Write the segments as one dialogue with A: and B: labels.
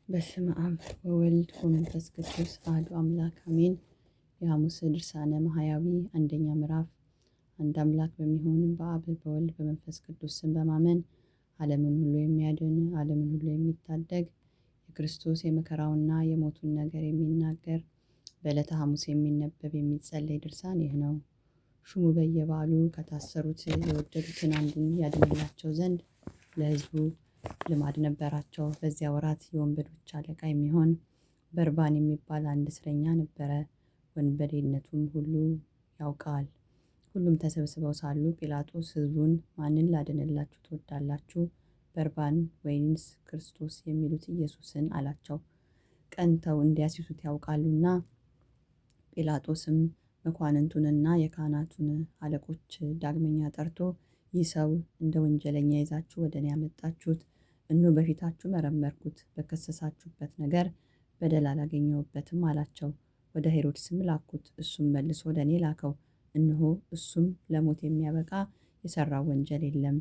A: በስመ አብ ወወልድ ወመንፈስ ቅዱስ አሐዱ አምላክ አሜን። የሐሙስ ድርሳነ ማህያዊ አንደኛ ምዕራፍ። አንድ አምላክ በሚሆን በአብ በወልድ በመንፈስ ቅዱስ ስም በማመን ዓለምን ሁሉ የሚያድን ዓለምን ሁሉ የሚታደግ የክርስቶስ የመከራውና የሞቱን ነገር የሚናገር በዕለተ ሐሙስ የሚነበብ የሚጸለይ ድርሳን ይህ ነው። ሹሙ በየበዓሉ ከታሰሩት የወደዱትን አንዱን ያድንላቸው ዘንድ ለሕዝቡ ልማድ ነበራቸው። በዚያ ወራት የወንበዶች አለቃ የሚሆን በርባን የሚባል አንድ እስረኛ ነበረ። ወንበዴነቱን ሁሉ ያውቃል። ሁሉም ተሰብስበው ሳሉ ጲላጦስ ሕዝቡን ማንን ላድንላችሁ ትወዳላችሁ? በርባን ወይንስ ክርስቶስ የሚሉት ኢየሱስን አላቸው። ቀንተው እንዲያስይዙት ያውቃሉና። ጲላጦስም መኳንንቱንና የካህናቱን አለቆች ዳግመኛ ጠርቶ ይህ ሰው እንደ ወንጀለኛ ይዛችሁ ወደ እኔ ያመጣችሁት፣ እነሆ በፊታችሁ መረመርኩት፣ በከሰሳችሁበት ነገር በደል አላገኘሁበትም አላቸው። ወደ ሄሮድስም ላኩት። እሱም መልሶ ወደ እኔ ላከው። እነሆ እሱም ለሞት የሚያበቃ የሠራው ወንጀል የለም፣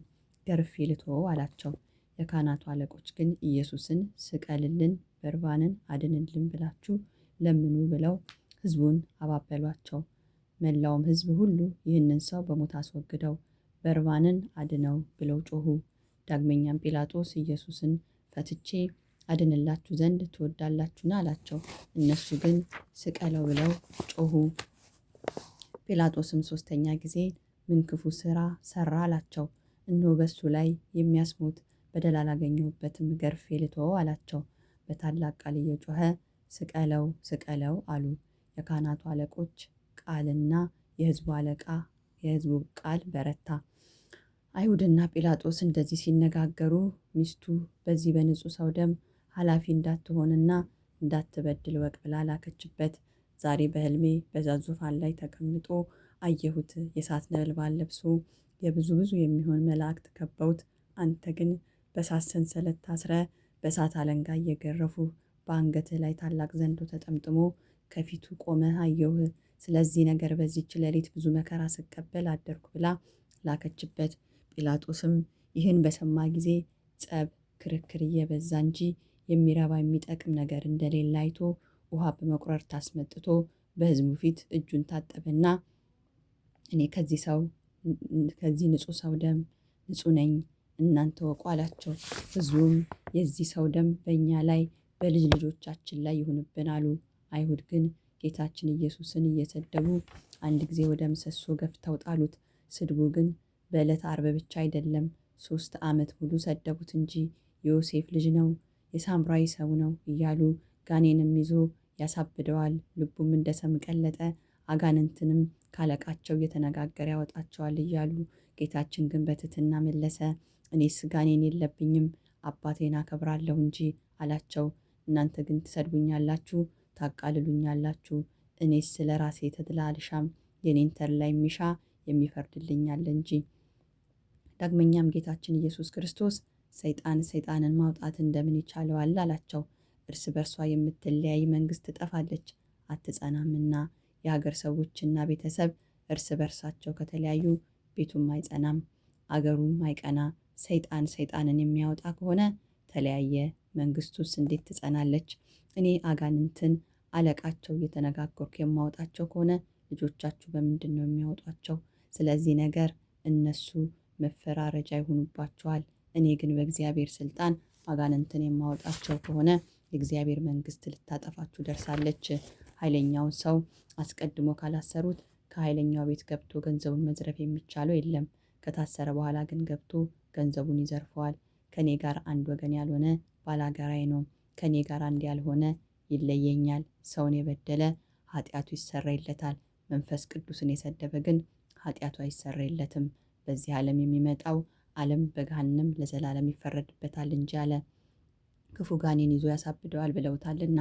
A: ገርፌ ልተወው አላቸው። የካህናቱ አለቆች ግን ኢየሱስን ስቀልልን፣ በርባንን አድንልን ብላችሁ ለምኑ ብለው ሕዝቡን አባበሏቸው። መላውም ሕዝብ ሁሉ ይህንን ሰው በሞት አስወግደው፣ በርባንን አድነው ብለው ጮኹ። ዳግመኛም ጲላጦስ ኢየሱስን ፈትቼ አድንላችሁ ዘንድ ትወዳላችሁን አላቸው። እነሱ ግን ስቀለው ብለው ጮኹ። ጲላጦስም ሦስተኛ ጊዜ ምን ክፉ ሥራ ሠራ አላቸው። እነሆ በእሱ ላይ የሚያስሞት በደል አላገኘሁበትም፣ ገርፌ ልተወው አላቸው። በታላቅ ቃል እየጮኸ ስቀለው ስቀለው አሉ። የካህናቱ አለቆች ቃልና የሕዝቡ ቃል በረታ። አይሁድና ጲላጦስ እንደዚህ ሲነጋገሩ ሚስቱ በዚህ በንጹሕ ሰው ደም ኃላፊ እንዳትሆንና እንዳትበድል ወቅ ብላ ላከችበት። ዛሬ በሕልሜ በዛ ዙፋን ላይ ተቀምጦ አየሁት። የእሳት ነበልባል ለብሶ የብዙ የሚሆን መላእክት ከበውት፣ አንተ ግን በእሳት ሰንሰለት ታስረ በእሳት አለንጋ እየገረፉ በአንገትህ ላይ ታላቅ ዘንዶ ተጠምጥሞ ከፊቱ ቆመህ አየሁህ። ስለዚህ ነገር በዚህች ሌሊት ብዙ መከራ ስቀበል አደርኩ ብላ ላከችበት። ጲላጦስም ይህን በሰማ ጊዜ ጸብ፣ ክርክር እየበዛ እንጂ የሚረባ የሚጠቅም ነገር እንደሌለ አይቶ ውሃ በመቁረር ታስመጥቶ በሕዝቡ ፊት እጁን ታጠበና እኔ ከዚህ ንጹሕ ሰው ደም ንጹሕ ነኝ፣ እናንተ ወቁ አላቸው። ሕዝቡም የዚህ ሰው ደም በእኛ ላይ በልጅ ልጆቻችን ላይ ይሁንብን አሉ። አይሁድ ግን ጌታችን ኢየሱስን እየሰደቡ አንድ ጊዜ ወደ ምሰሶ ገፍተው ጣሉት። ስድቡ ግን በዕለተ ዓርብ ብቻ አይደለም፣ 3 ዓመት ሙሉ ሰደቡት እንጂ የዮሴፍ ልጅ ነው፣ የሳምራዊ ሰው ነው እያሉ ጋኔንም ይዞ ያሳብደዋል። ልቡም እንደ ሰም ቀለጠ፣ አጋንንትንም ካለቃቸው እየተነጋገረ ያወጣቸዋል እያሉ። ጌታችን ግን በትሕትና መለሰ፣ እኔስ ጋኔን የለብኝም፣ አባቴን አከብራለሁ እንጂ አላቸው። እናንተ ግን ትሰድቡኛላችሁ፣ ታቃልሉኛላችሁ። እኔስ ስለ ራሴ ተድላ አልሻም፣ የኔን ተድላ የሚሻ የሚፈርድልኛል እንጂ። ዳግመኛም ጌታችን ኢየሱስ ክርስቶስ ሰይጣንን ማውጣት እንደምን ይቻለዋል አላቸው። እርስ በርሷ የምትለያይ መንግሥት ትጠፋለች አትጸናምና። የሀገር ሰዎችና ቤተሰብ እርስ በርሳቸው ከተለያዩ ቤቱም አይጸናም፣ አገሩም አይቀና። ሰይጣንን የሚያወጣ ከሆነ ተለያየ፣ መንግሥቱስ እንዴት ትጸናለች? እኔ አጋንንትን አለቃቸው እየተነጋገርኩ የማወጣቸው ከሆነ ልጆቻችሁ በምንድን ነው የሚያወጧቸው? ስለዚህ ነገር እነሱ መፈራረጃ ይሆኑባቸዋል። እኔ ግን በእግዚአብሔር ስልጣን አጋንንትን የማወጣቸው ከሆነ የእግዚአብሔር መንግሥት ልታጠፋችሁ ደርሳለች። ኃይለኛውን ሰው አስቀድሞ ካላሰሩት ከኃይለኛው ቤት ገብቶ ገንዘቡን መዝረፍ የሚቻለው የለም። ከታሰረ በኋላ ግን ገብቶ ገንዘቡን ይዘርፈዋል። ከእኔ ጋር አንድ ወገን ያልሆነ ባላጋራዬ ነው፣ ከእኔ ጋር አንድ ያልሆነ ይለየኛል። ሰውን የበደለ ኃጢአቱ ይሰረይለታል፣ መንፈስ ቅዱስን የሰደበ ግን ኃጢአቱ አይሰረይለትም። በዚህ ዓለም የሚመጣው ዓለም በገሃነም ለዘላለም ይፈረድበታል እንጂ አለ። ክፉ ጋኔን ይዞ ያሳብደዋል ብለውታልና።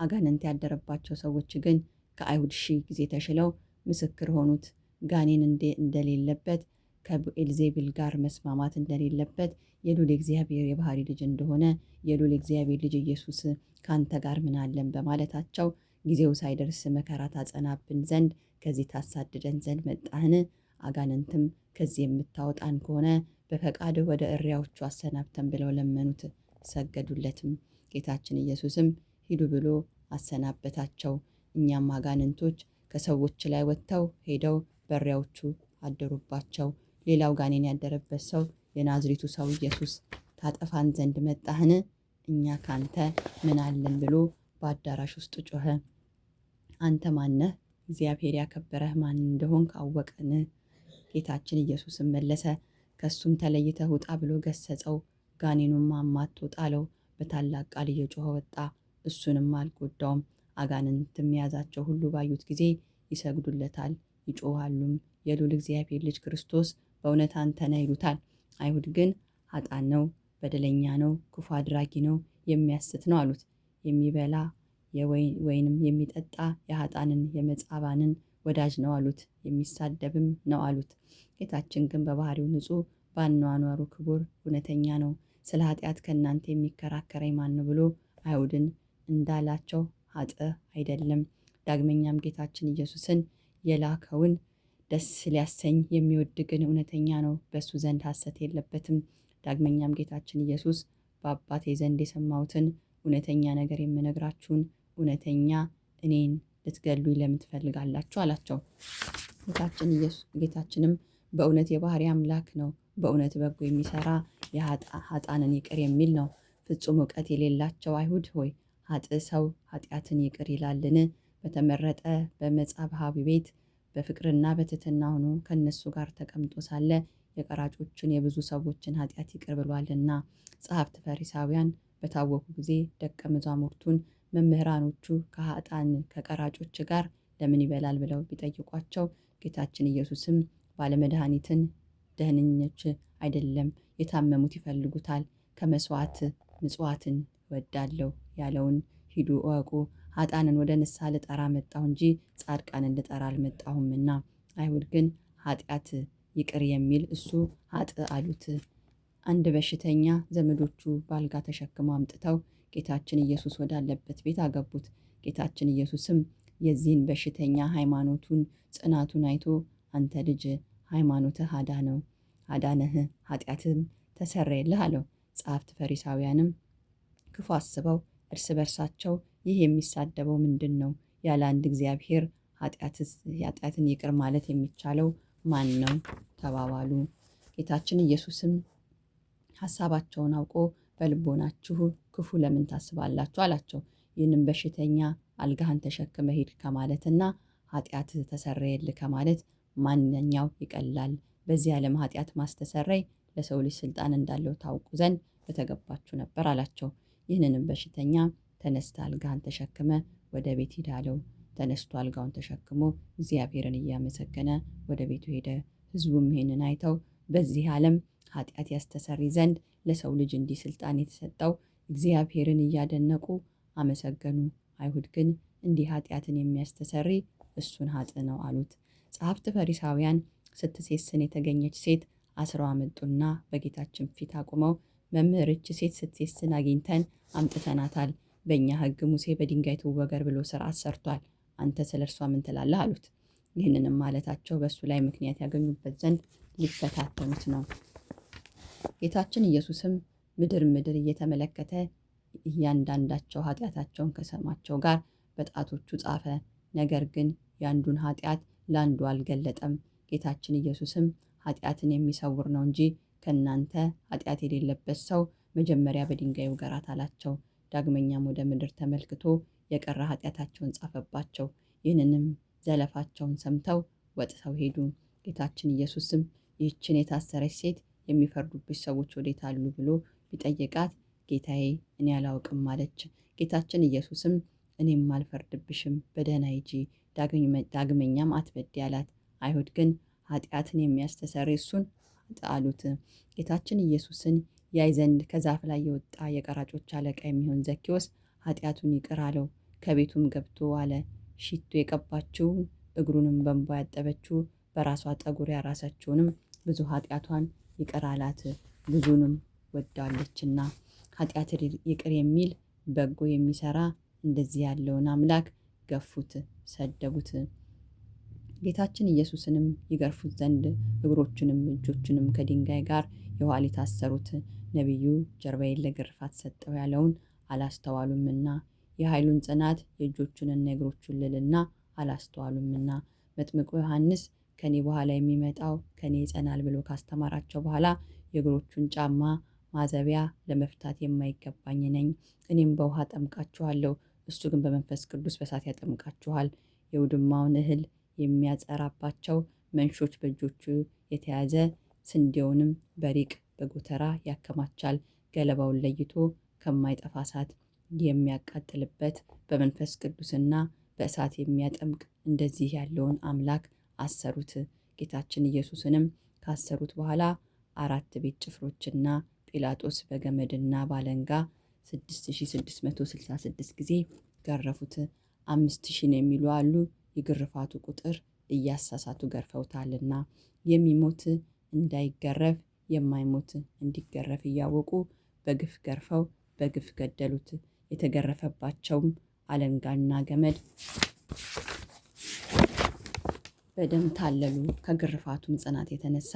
A: አጋንንት ያደረባቸው ሰዎች ግን ከአይሁድ 1000 ጊዜ ተሽለው ምስክር ሆኑት። ጋኔን እንደሌለበት፣ ከብኤልዜብል ጋር መስማማት እንደሌለበት፣ የልዑል እግዚአብሔር የባሕሪ ልጅ እንደሆነ የልዑል እግዚአብሔር ልጅ ኢየሱስ ካንተ ጋር ምን አለን በማለታቸው ጊዜው ሳይደርስ መከራ ታጸናብን ዘንድ ከዚህ ታሳድደን ዘንድ መጣህን? አጋንንትም ከዚህ የምታወጣን ከሆነ በፈቃድህ ወደ እሪያዎቹ አሰናብተን ብለው ለመኑት፣ ሰገዱለትም። ጌታችን ኢየሱስም ሂዱ ብሎ አሰናበታቸው። እኛም አጋንንቶች ከሰዎች ላይ ወጥተው ሄደው በሪያዎቹ አደሩባቸው። ሌላው ጋኔን ያደረበት ሰው የናዝሬቱ ሰው ኢየሱስ ታጠፋን ዘንድ መጣህን? እኛ ካንተ ምን አለን ብሎ በአዳራሽ ውስጥ ጮኸ። አንተ ማነህ? እግዚአብሔር ያከበረህ ማን እንደሆንክ አወቅን። ጌታችን ኢየሱስም መለሰ፣ ከሱም ተለይተህ ውጣ ብሎ ገሰጸው። ጋኔኑም አማቶ ጣለው። በታላቅ ቃል እየጮኸ ወጣ፣ እሱንም አልጎዳውም። አጋንንትም የያዛቸው ሁሉ ባዩት ጊዜ ይሰግዱለታል፣ ይጮኻሉም፣ የልዑል እግዚአብሔር ልጅ ክርስቶስ በእውነት አንተ ነህ ይሉታል። አይሁድ ግን ኃጥአን ነው፣ በደለኛ ነው፣ ክፉ አድራጊ ነው፣ የሚያስት ነው አሉት። የሚበላ ወይንም የሚጠጣ የኃጥአንን የመጻባንን ወዳጅ ነው አሉት። የሚሳደብም ነው አሉት። ጌታችን ግን በባህሪው ንጹሕ፣ በአኗኗሩ ክቡር፣ እውነተኛ ነው። ስለ ኃጢአት ከእናንተ የሚከራከረኝ ማን ነው ብሎ አይሁድን እንዳላቸው ኃጥእ አይደለም። ዳግመኛም ጌታችን ኢየሱስን የላከውን ደስ ሊያሰኝ የሚወድ ግን እውነተኛ ነው፣ በእሱ ዘንድ ሐሰት የለበትም። ዳግመኛም ጌታችን ኢየሱስ በአባቴ ዘንድ የሰማሁትን እውነተኛ ነገር የምነግራችሁን እውነተኛ እኔን ልትገሉኝ ለምን ትፈልጋላችሁ? አላቸው። ጌታችንም በእውነት የባህሪ አምላክ ነው፣ በእውነት በጎ የሚሰራ ኃጥአንን ይቅር የሚል ነው። ፍጹም እውቀት የሌላቸው አይሁድ ሆይ ኃጥእ ሰው ኃጢአትን ይቅር ይላልን? በተመረጠ በመጻሕፍት ቤት በፍቅርና በትሕትና ሆኖ ከእነሱ ጋር ተቀምጦ ሳለ የቀራጮችን የብዙ ሰዎችን ኃጢአት ይቅር ብሏልና። ጸሐፍት ፈሪሳውያን በታወኩ ጊዜ ደቀ መዛሙርቱን መምህራኖቹ ከኃጥአን ከቀራጮች ጋር ለምን ይበላል ብለው ቢጠይቋቸው ጌታችን ኢየሱስም ባለመድኃኒትን ደህነኞች አይደለም የታመሙት ይፈልጉታል፣ ከመስዋዕት ምጽዋትን እወዳለሁ ያለውን ሂዱ እወቁ። ኃጥአንን ወደ ንስሐ ልጠራ መጣሁ እንጂ ጻድቃንን ልጠራ አልመጣሁምና። አይሁድ ግን ኃጢአት ይቅር የሚል እሱ ኃጥእ አሉት። አንድ በሽተኛ ዘመዶቹ ባልጋ ተሸክመው አምጥተው ጌታችን ኢየሱስ ወዳለበት ቤት አገቡት። ጌታችን ኢየሱስም የዚህን በሽተኛ ሃይማኖቱን ጽናቱን አይቶ አንተ ልጅ ሃይማኖትህ አዳነህ፣ ኃጢአትህም ተሰረየልህ አለው። ጸሐፍት ፈሪሳውያንም ክፉ አስበው እርስ በርሳቸው ይህ የሚሳደበው ምንድን ነው? ያለ አንድ እግዚአብሔር ኃጢአትን ይቅር ማለት የሚቻለው ማን ነው? ተባባሉ። ጌታችን ኢየሱስም ሐሳባቸውን አውቆ በልቦናችሁ ክፉ ለምን ታስባላችሁ? አላቸው። ይህንም በሽተኛ አልጋህን ተሸክመ ሂድ ከማለትና ኃጢአትህ ተሰረየልህ ከማለት ማንኛው ይቀላል? በዚህ ዓለም ኃጢአት ማስተሰረይ ለሰው ልጅ ስልጣን እንዳለው ታውቁ ዘንድ በተገባችሁ ነበር አላቸው። ይህንንም በሽተኛ ተነስተ አልጋህን ተሸክመ ወደ ቤት ሂድ አለው። ተነስቶ አልጋውን ተሸክሞ እግዚአብሔርን እያመሰገነ ወደ ቤቱ ሄደ። ሕዝቡም ይህንን አይተው በዚህ ዓለም ኃጢአት ያስተሰሪ ዘንድ ለሰው ልጅ እንዲህ ስልጣን የተሰጠው እግዚአብሔርን እያደነቁ አመሰገኑ። አይሁድ ግን እንዲህ ኃጢአትን የሚያስተሰሪ እሱን ኃጥእ ነው አሉት። ጸሐፍት ፈሪሳውያን ስትሴስን የተገኘች ሴት አስረው አመጡና በጌታችን ፊት አቁመው መምህር፣ ይህች ሴት ስትሴስን አግኝተን አምጥተናታል። በእኛ ሕግ ሙሴ በድንጋይ ትወገር ብሎ ሥርዓት ሰርቷል። አንተ ስለ እርሷ ምን ትላለህ? አሉት። ይህንንም ማለታቸው በእሱ ላይ ምክንያት ያገኙበት ዘንድ ሊፈታተኑት ነው። ጌታችን ኢየሱስም ምድር እየተመለከተ እያንዳንዳቸው ኃጢአታቸውን ከስማቸው ጋር በጣቶቹ ጻፈ። ነገር ግን የአንዱን ኃጢአት ለአንዱ አልገለጠም። ጌታችን ኢየሱስም ኃጢአትን የሚሰውር ነው እንጂ ከእናንተ ኃጢአት የሌለበት ሰው መጀመሪያ በድንጋይ ውገራት አላቸው። ዳግመኛም ወደ ምድር ተመልክቶ የቀረ ኃጢአታቸውን ጻፈባቸው። ይህንንም ዘለፋቸውን ሰምተው ወጥተው ሄዱ። ጌታችን ኢየሱስም ይህችን የታሰረች ሴት የሚፈርዱብሽ ሰዎች ወዴት አሉ ብሎ ቢጠይቃት ጌታዬ እኔ አላውቅም አለች። ጌታችን ኢየሱስም እኔም አልፈርድብሽም፣ በደህና ሂጂ፣ ዳግመኛም አትበዲ አላት። አይሁድ ግን ኃጢአትን የሚያስተሰርይ እሱን ኃጥእ አሉት። ጌታችን ኢየሱስን ያይ ዘንድ ከዛፍ ላይ የወጣ የቀራጮች አለቃ የሚሆን ዘኬዎስ ኃጢአቱን ይቅር አለው። ከቤቱም ገብቶ አለ ሽቱ የቀባችውን እግሩንም በእንባ ያጠበችው በራሷ ጠጉር ያራሰችውንም ብዙ ኃጢአቷን ይቅር አላት፣ ብዙንም ወዳለችና። ኃጢአት ይቅር የሚል በጎ የሚሰራ እንደዚህ ያለውን አምላክ ገፉት፣ ሰደቡት። ጌታችን ኢየሱስንም ይገርፉት ዘንድ እግሮቹንም እጆቹንም ከድንጋይ ጋር የኋሊት አሰሩት። ነቢዩ ጀርባዬን ለግርፋት ሰጠው ያለውን አላስተዋሉምና፣ የኃይሉን ጽናት የእጆቹንና የእግሮቹን ልዕልና አላስተዋሉምና። መጥምቁ ዮሐንስ ከኔ በኋላ የሚመጣው ከኔ ይጸናል ብሎ ካስተማራቸው በኋላ የእግሮቹን ጫማ ማዘቢያ ለመፍታት የማይገባኝ ነኝ፣ እኔም በውሃ አጠምቃችኋለሁ፣ እሱ ግን በመንፈስ ቅዱስ በእሳት ያጠምቃችኋል። የውድማውን እህል የሚያጸራባቸው መንሾች በእጆቹ የተያዘ ስንዴውንም በሪቅ በጎተራ ያከማቻል። ገለባውን ለይቶ ከማይጠፋ እሳት የሚያቃጥልበት በመንፈስ ቅዱስና በእሳት የሚያጠምቅ እንደዚህ ያለውን አምላክ አሰሩት። ጌታችን ኢየሱስንም ካሰሩት በኋላ 4 ቤት ጭፍሮችና ጲላጦስ በገመድና ባለንጋ 6666 ጊዜ ገረፉት። 5000 የሚሉ አሉ። የግርፋቱ ቁጥር እያሳሳቱ ገርፈውታልና የሚሞት እንዳይገረፍ የማይሞት እንዲገረፍ እያወቁ በግፍ ገርፈው በግፍ ገደሉት። የተገረፈባቸውም አለንጋና ገመድ በደም ታለሉ። ከግርፋቱም ጽናት የተነሳ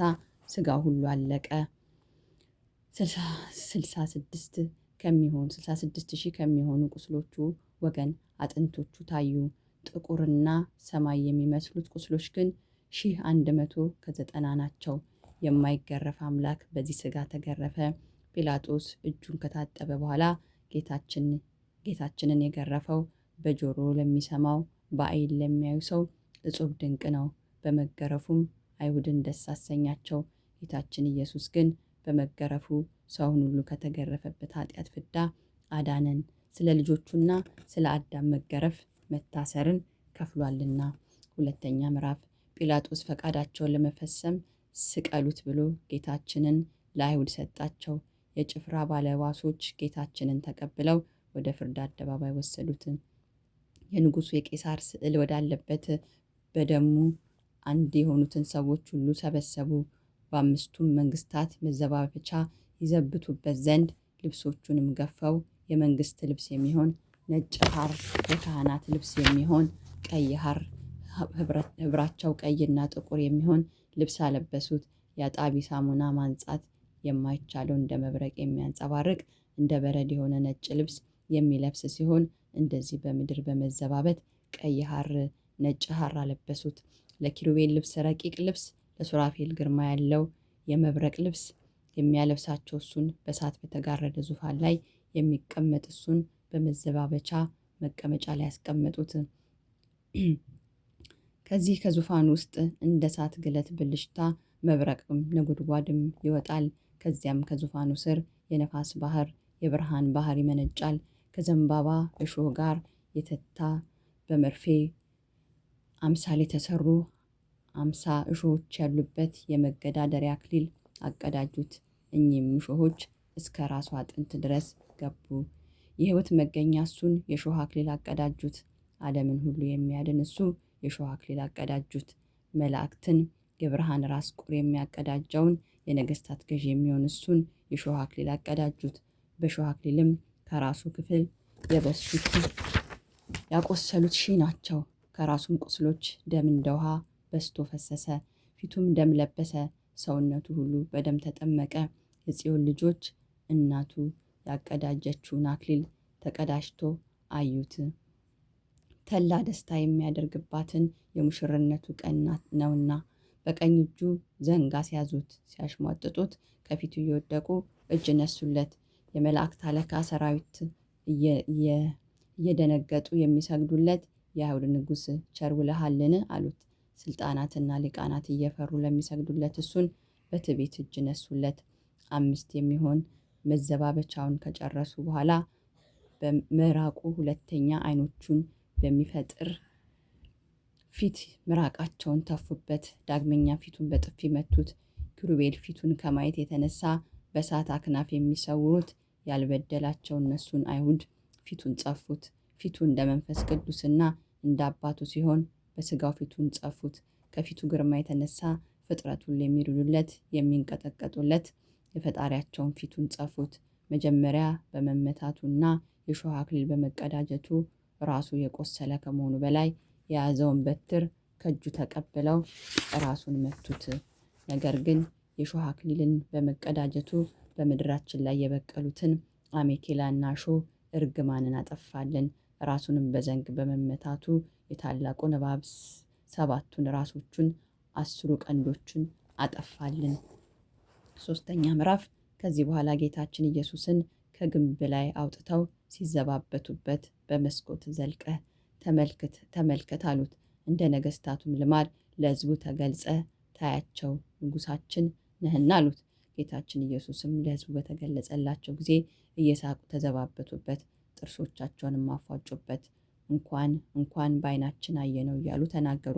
A: ስጋ ሁሉ አለቀ። 66,000 ከሚሆኑ ቁስሎቹ ወገን አጥንቶቹ ታዩ። ጥቁርና ሰማይ የሚመስሉት ቁስሎች ግን 1190 ናቸው። የማይገረፍ አምላክ በዚህ ስጋ ተገረፈ። ጲላጦስ እጁን ከታጠበ በኋላ ጌታችንን የገረፈው በጆሮ ለሚሰማው በዓይን ለሚያዩ ሰው እጹብ ድንቅ ነው። በመገረፉም አይሁድን ደስ አሰኛቸው። ጌታችን ኢየሱስ ግን በመገረፉ ሰውን ሁሉ ከተገረፈበት ኃጢአት ፍዳ አዳነን። ስለ ልጆቹና ስለ አዳም መገረፍ መታሰርን ከፍሏልና። ሁለተኛ ምዕራፍ። ጲላጦስ ፈቃዳቸውን ለመፈጸም ስቀሉት ብሎ ጌታችንን ለአይሁድ ሰጣቸው። የጭፍራ ባለዋሶች ጌታችንን ተቀብለው ወደ ፍርድ አደባባይ ወሰዱት። የንጉሱ የቄሳር ስዕል ወዳለበት በደሙ አንድ የሆኑትን ሰዎች ሁሉ ሰበሰቡ። በአምስቱም መንግስታት መዘባበቻ ይዘብቱበት ዘንድ ልብሶቹንም ገፈው የመንግስት ልብስ የሚሆን ነጭ ሐር፣ የካህናት ልብስ የሚሆን ቀይ ሐር፣ ህብራቸው ቀይና ጥቁር የሚሆን ልብስ አለበሱት። የአጣቢ ሳሙና ማንጻት የማይቻለው እንደ መብረቅ የሚያንጸባርቅ እንደ በረድ የሆነ ነጭ ልብስ የሚለብስ ሲሆን እንደዚህ በምድር በመዘባበት ቀይ ሐር፣ ነጭ ሐር አለበሱት። ለኪሩቤል ልብስ ረቂቅ ልብስ፣ ለሱራፌል ግርማ ያለው የመብረቅ ልብስ የሚያለብሳቸው እሱን በእሳት በተጋረደ ዙፋን ላይ የሚቀመጥ እሱን በመዘባበቻ መቀመጫ ላይ ያስቀመጡት። ከዚህ ከዙፋን ውስጥ እንደ እሳት ግለት ብልሽታ መብረቅም ነጎድጓድም ይወጣል። ከዚያም ከዙፋኑ ስር የነፋስ ባህር የብርሃን ባህር ይመነጫል። ከዘንባባ እሾህ ጋር የተታ በመርፌ አምሳል የተሰሩ 50 እሾሆች ያሉበት የመገዳደሪያ አክሊል አቀዳጁት። እኚህም እሾሆች እስከ ራሱ አጥንት ድረስ ገቡ። የሕይወት መገኛ እሱን የእሾህ አክሊል አቀዳጁት። ዓለምን ሁሉ የሚያድን እሱ የእሾህ አክሊል አቀዳጁት። መላእክትን የብርሃን ራስ ቁር የሚያቀዳጀውን የነገስታት ገዥ የሚሆን እሱን የእሾህ አክሊል አቀዳጁት። በእሾህ አክሊልም ከራሱ ክፍል የበሱት ያቆሰሉት 1000 ናቸው። ከራሱም ቁስሎች ደም እንደ ውሃ በስቶ ፈሰሰ። ፊቱም ደም ለበሰ። ሰውነቱ ሁሉ በደም ተጠመቀ። የጽዮን ልጆች እናቱ ያቀዳጀችውን አክሊል ተቀዳጅቶ አዩት። ተላ ደስታ የሚያደርግባትን የሙሽርነቱ ቀን ነውና። በቀኝ እጁ ዘንግ አስያዙት። ሲያሽሟጥጡት ከፊቱ እየወደቁ እጅ ነሱለት። የመላእክት አለቃ ሰራዊት እየደነገጡ የሚሰግዱለት የአይሁድ ንጉሥ ቸር ውለሃልን አሉት። ስልጣናትና ሊቃናት እየፈሩ ለሚሰግዱለት እሱን በትዕቢት እጅ ነሱለት። 5 የሚሆን መዘባበቻውን ከጨረሱ በኋላ በምራቁ ሁለተኛ አይኖቹን በሚፈጥር ፊት ምራቃቸውን ተፉበት። ዳግመኛ ፊቱን በጥፊ መቱት። ኪሩቤል ፊቱን ከማየት የተነሳ በእሳት አክናፍ የሚሰውሩት ያልበደላቸው እነሱን አይሁድ ፊቱን ጸፉት። ፊቱ እንደ መንፈስ ቅዱስና እንደ አባቱ ሲሆን በስጋው ፊቱን ጸፉት። ከፊቱ ግርማ የተነሳ ፍጥረት ሁሉ የሚሩሉለት የሚንቀጠቀጡለት የፈጣሪያቸውን ፊቱን ጸፉት። መጀመሪያ በመመታቱና የእሾህ አክሊል በመቀዳጀቱ ራሱ የቆሰለ ከመሆኑ በላይ የያዘውን በትር ከእጁ ተቀብለው ራሱን መቱት። ነገር ግን የእሾህ አክሊልን በመቀዳጀቱ በምድራችን ላይ የበቀሉትን አሜኬላና እሾህ እርግማንን አጠፋልን። ራሱንም በዘንግ በመመታቱ የታላቁን እባብ 7ቱን ራሶቹን 10 ቀንዶቹን አጠፋልን። 3ኛ ምዕራፍ ከዚህ በኋላ ጌታችን ኢየሱስን ከግንብ ላይ አውጥተው ሲዘባበቱበት በመስኮት ዘልቀህ ተመልከት አሉት። እንደ ነገሥታቱም ልማድ ለሕዝቡ ተገልጸ ታያቸው ንጉሣችን ነህና አሉት። ጌታችን ኢየሱስም ለሕዝቡ በተገለጸላቸው ጊዜ እየሳቁ ተዘባበቱበት፣ ጥርሶቻቸውንም አፏጩበት። እንኳን በዓይናችን አየነው እያሉ ተናገሩ።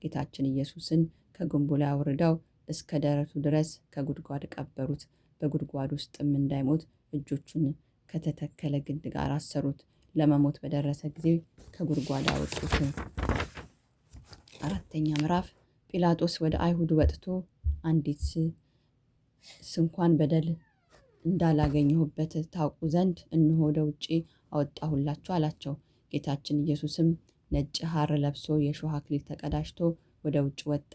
A: ጌታችን ኢየሱስን ከግንቡ ላይ አውርደው እስከ ደረቱ ድረስ ከጉድጓድ ቀበሩት። በጉድጓድ ውስጥም እንዳይሞት እጆቹን ከተተከለ ግንድ ጋር አሰሩት። ለመሞት በደረሰ ጊዜ ከጉድጓድ አወጡት። 4ኛ ምዕራፍ ጲላጦስ ወደ አይሁድ ወጥቶ አንዲት ስንኳን በደል እንዳላገኘሁበት ታውቁ ዘንድ እነሆ ወደ ውጭ አወጣሁላችሁ አላቸው። ጌታችን ኢየሱስም ነጭ ሐር ለብሶ የሾህ አክሊል ተቀዳጅቶ ወደ ውጭ ወጣ።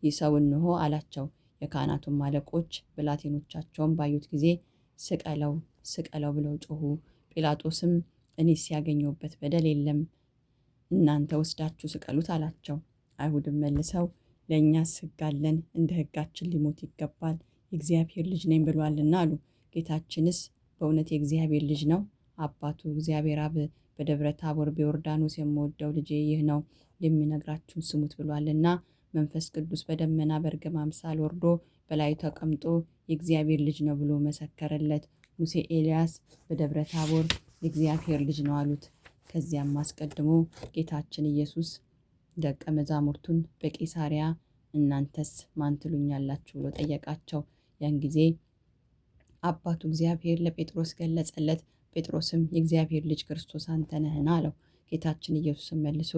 A: ይህ ሰው እነሆ አላቸው። የካህናቱም አለቆች ብላቴኖቻቸውን ባዩት ጊዜ ስቀለው ስቀለው ብለው ጮኹ። ጲላጦስም እኔስ ያገኘሁበት በደል የለም፣ እናንተ ወስዳችሁ ስቀሉት አላቸው። አይሁድም መልሰው ለእኛስ ሕግ አለን፣ እንደ ሕጋችን ሊሞት ይገባል፣ የእግዚአብሔር ልጅ ነኝ ብሏልና አሉ። ጌታችንስ በእውነት የእግዚአብሔር ልጅ ነው? አባቱ እግዚአብሔር አብ በደብረ ታቦር በዮርዳኖስ የምወደው ልጄ ይህ ነው፣ የሚነግራችሁን ስሙት ብሏልና መንፈስ ቅዱስ በደመና በርግብ አምሳል ወርዶ በላዩ ተቀምጦ የእግዚአብሔር ልጅ ነው ብሎ መሰከረለት። ሙሴ ኤልያስ በደብረ ታቦር የእግዚአብሔር ልጅ ነው አሉት። ከዚያም አስቀድሞ ጌታችን ኢየሱስ ደቀ መዛሙርቱን በቂሳሪያ እናንተስ ማን ትሉኛላችሁ ብሎ ጠየቃቸው። ያን ጊዜ አባቱ እግዚአብሔር ለጴጥሮስ ገለጸለት። ጴጥሮስም የእግዚአብሔር ልጅ ክርስቶስ አንተ ነህን አለው። ጌታችን ኢየሱስም መልሶ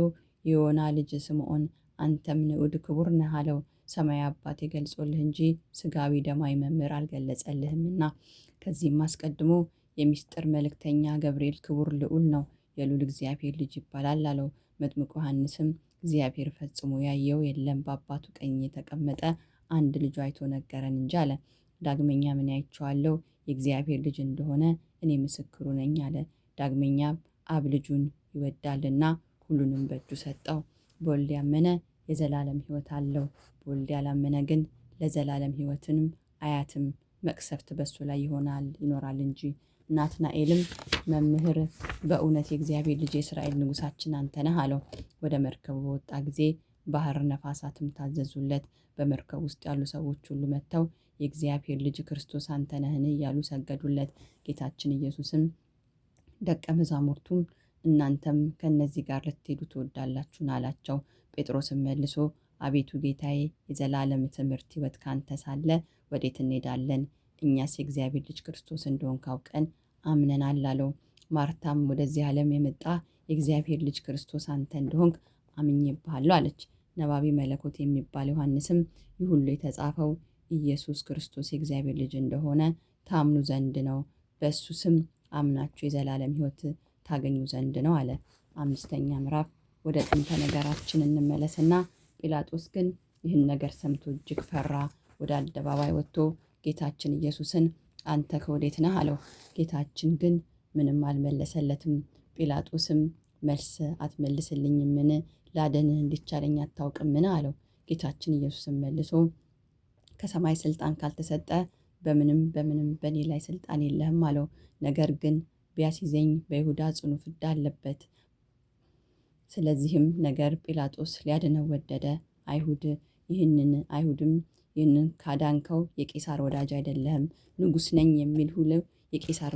A: የዮና ልጅ ስምዖን አንተም ንዑድ ክቡር ነህ አለው። ሰማያዊ አባቴ ገልጾልህ እንጂ ሥጋዊ ደማዊ መምህር አልገለጸልህምና። ከዚህም አስቀድሞ የሚስጥር መልእክተኛ ገብርኤል ክቡር ልዑል ነው፣ የልዑል እግዚአብሔር ልጅ ይባላል አለው። መጥምቁ ዮሐንስም እግዚአብሔር ፈጽሞ ያየው የለም፣ በአባቱ ቀኝ የተቀመጠ አንድ ልጁ አይቶ ነገረን እንጂ አለ። ዳግመኛ ምን አይቼዋለሁ? የእግዚአብሔር ልጅ እንደሆነ እኔ ምስክሩ ነኝ አለ። ዳግመኛ አብ ልጁን ይወዳልና ሁሉንም በእጁ ሰጠው። በወልድ ያመነ የዘላለም ሕይወት አለው፣ በወልድ ያላመነ ግን ለዘላለም ሕይወትንም አያትም፣ መቅሰፍት በሱ ላይ ይኖራል እንጂ። ናትናኤልም መምህር በእውነት የእግዚአብሔር ልጅ የእስራኤል ንጉሣችን አንተ ነህ አለው። ወደ መርከቡ በወጣ ጊዜ ባህር ነፋሳትም ታዘዙለት። በመርከብ ውስጥ ያሉ ሰዎች ሁሉ መጥተው የእግዚአብሔር ልጅ ክርስቶስ አንተ ነህን እያሉ ሰገዱለት። ጌታችን ኢየሱስም ደቀ መዛሙርቱም እናንተም ከእነዚህ ጋር ልትሄዱ ትወዳላችሁን አላቸው። ጴጥሮስም መልሶ አቤቱ ጌታዬ፣ የዘላለም ትምህርት ሕይወት ካንተ ሳለ ወዴት እንሄዳለን? እኛስ የእግዚአብሔር ልጅ ክርስቶስ እንደሆን ካውቀን አምነናል አለው። ማርታም ወደዚህ ዓለም የመጣ የእግዚአብሔር ልጅ ክርስቶስ አንተ እንደሆንክ አምኜብሃለሁ አለች። ነባቢ መለኮት የሚባል ዮሐንስም ይህ ሁሉ የተጻፈው ኢየሱስ ክርስቶስ የእግዚአብሔር ልጅ እንደሆነ ታምኑ ዘንድ ነው፣ በእሱ ስም አምናችሁ የዘላለም ሕይወት ታገኙ ዘንድ ነው አለ። 5ኛ ምዕራፍ ወደ ጥንተ ነገራችን እንመለስና ጲላጦስ ግን ይህን ነገር ሰምቶ እጅግ ፈራ። ወደ አደባባይ ወጥቶ ጌታችን ኢየሱስን አንተ ከወዴት ነህ አለው። ጌታችን ግን ምንም አልመለሰለትም። ጲላጦስም መልስ አትመልስልኝምን? ላደንህ እንዲቻለኝ አታውቅምን? አለው። ጌታችን ኢየሱስም መልሶ ከሰማይ ስልጣን ካልተሰጠ በምንም በእኔ ላይ ስልጣን የለህም አለው። ነገር ግን ቢያስይዘኝ በይሁዳ ጽኑ ፍዳ አለበት። ስለዚህም ነገር ጲላጦስ ሊያድነው ወደደ። አይሁድም ይህንን ካዳንከው የቄሳር ወዳጅ አይደለህም፣ ንጉሥ ነኝ የሚል ሁሉ የቄሳር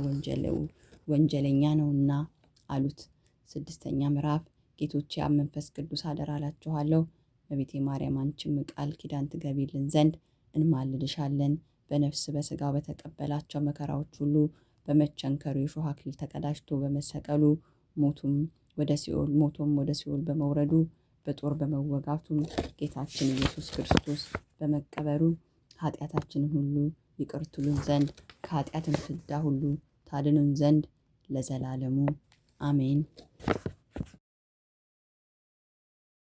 A: ወንጀለኛ ነውና አሉት። 6ኛ ምዕራፍ ጌቶቼ አብ መንፈስ ቅዱስ አደራ እላችኋለሁ፣ እመቤቴ ማርያም አንቺም ቃል ኪዳን ትገቢልን ዘንድ እንማልድሻለን። በነፍስ በሥጋው በተቀበላቸው መከራዎች ሁሉ በመቸንከሩ የሾህ አክሊል ተቀዳጅቶ በመሰቀሉ ሞቶም ወደ ሲኦል በመውረዱ በጦር በመወጋቱም ጌታችን ኢየሱስ ክርስቶስ በመቀበሩ ኃጢአታችንን ሁሉ ይቅር ትሉን ዘንድ ከኃጢአትን ፍዳ ሁሉ ታድኑን ዘንድ ለዘላለሙ አሜን።